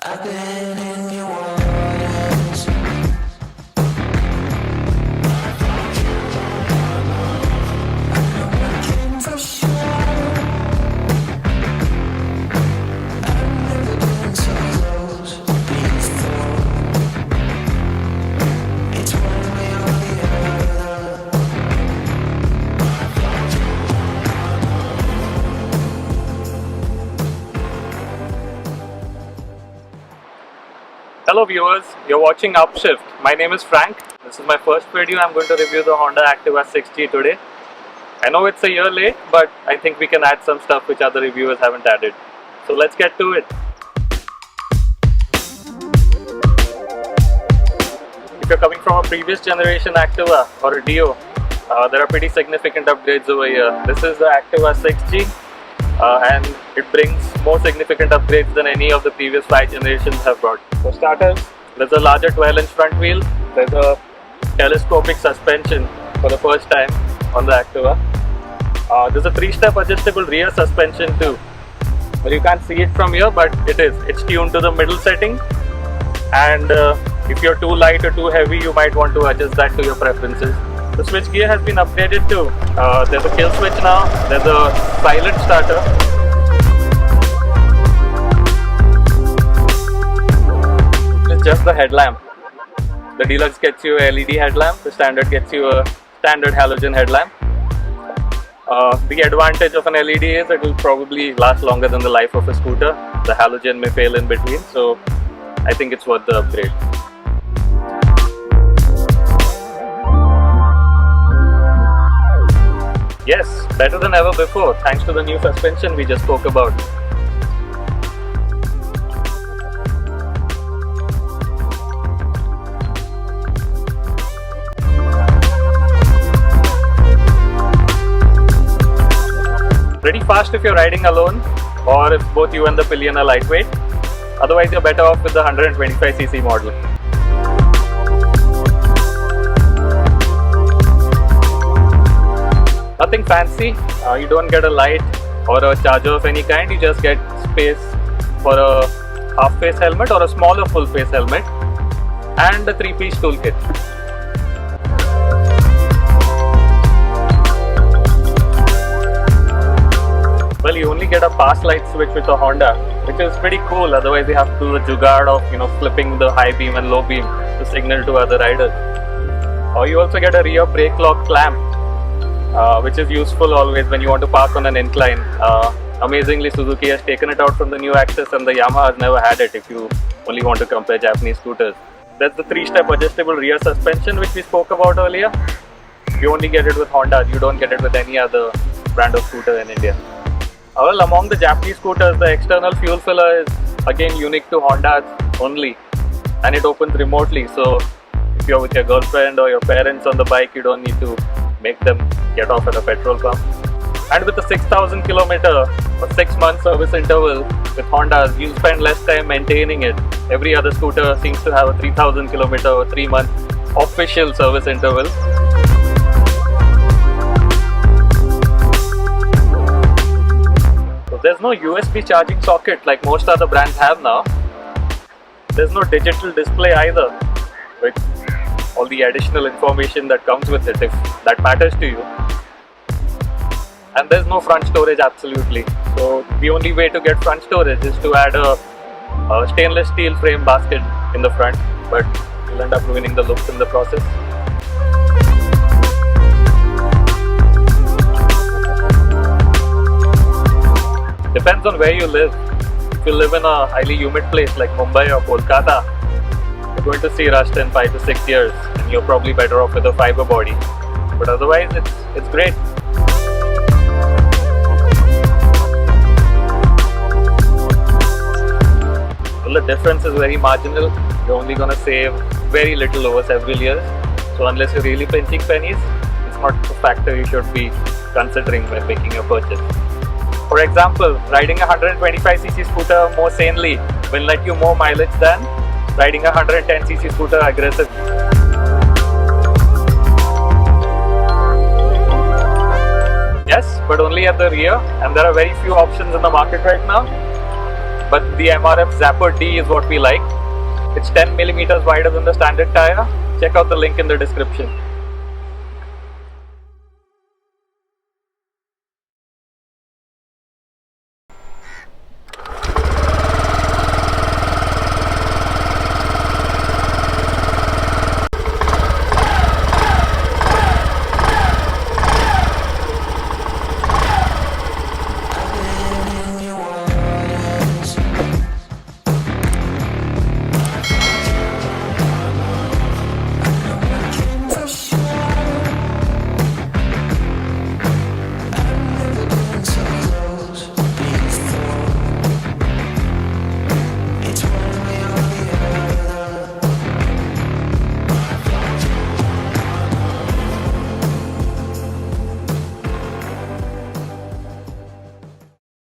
I've been in your waters. I'm looking for sure. I've never been so close before. It's one way or the other. Hello viewers, you're watching Upshift. My name is Frank. This is my first video. I'm going to review the Honda Activa 6G today. I know it's a year late, but I think we can add some stuff which other reviewers haven't added. So let's get to it. If you're coming from a previous generation Activa or a Dio, there are pretty significant upgrades over here. This is the Activa 6G. And it brings more significant upgrades than any of the previous 5 generations have brought. For starters, there's a larger 12-inch front wheel, there's a telescopic suspension for the first time on the Activa. There's a 3-step adjustable rear suspension too. Well, you can't see it from here, but it's tuned to the middle setting, and if you're too light or too heavy, you might want to adjust that to your preferences. The switch gear has been updated too. There's a kill switch now, there's a silent starter. It's just the headlamp. The Deluxe gets you a LED headlamp, the Standard gets you a standard halogen headlamp. The advantage of an LED is it will probably last longer than the life of a scooter. The halogen may fail in between, so I think it's worth the upgrade. Yes, better than ever before, thanks to the new suspension we just spoke about. Pretty fast if you're riding alone, or if both you and the pillion are lightweight. Otherwise, you're better off with the 125cc model. Nothing fancy, you don't get a light or a charger of any kind, you just get space for a half-face helmet or a smaller full-face helmet and a 3-piece toolkit. Well, you only get a pass light switch with the Honda, which is pretty cool, otherwise you have to do the jugaad of flipping the high beam and low beam to signal to other riders. Or you also get a rear brake lock clamp, which is useful always when you want to park on an incline. Amazingly, Suzuki has taken it out from the new Access, and the Yamaha has never had it if you only want to compare Japanese scooters. There's the 3-step adjustable rear suspension which we spoke about earlier. You only get it with Honda, you don't get it with any other brand of scooter in India. Well, among the Japanese scooters, the external fuel filler is again unique to Honda only, and it opens remotely, so if you're with your girlfriend or your parents on the bike, you don't need to make them get off at a petrol pump. And with a 6,000 kilometer or 6-month service interval with Hondas, you spend less time maintaining it. Every other scooter seems to have a 3,000 kilometer or 3-month official service interval. So there's no USB charging socket like most other brands have now. There's no digital display either, with all the additional information that comes with it, if that matters to you. And there's no front storage absolutely. So the only way to get front storage is to add a stainless steel frame basket in the front, but you'll end up ruining the looks in the process. Depends on where you live. If you live in a highly humid place like Mumbai or Kolkata, you're going to see rust in 5 to 6 years, and you're probably better off with a fiber body. But otherwise, it's great. Well, the difference is very marginal. You're only going to save very little over several years. So unless you're really pinching pennies, it's not a factor you should be considering when making your purchase. For example, riding a 125cc scooter more sanely will net you more mileage than riding a 110cc scooter aggressively. Yes, but only at the rear, and there are very few options in the market right now. but the MRF Zapper D is what we like. It's 10 millimeters wider than the standard tire. Check out the link in the description.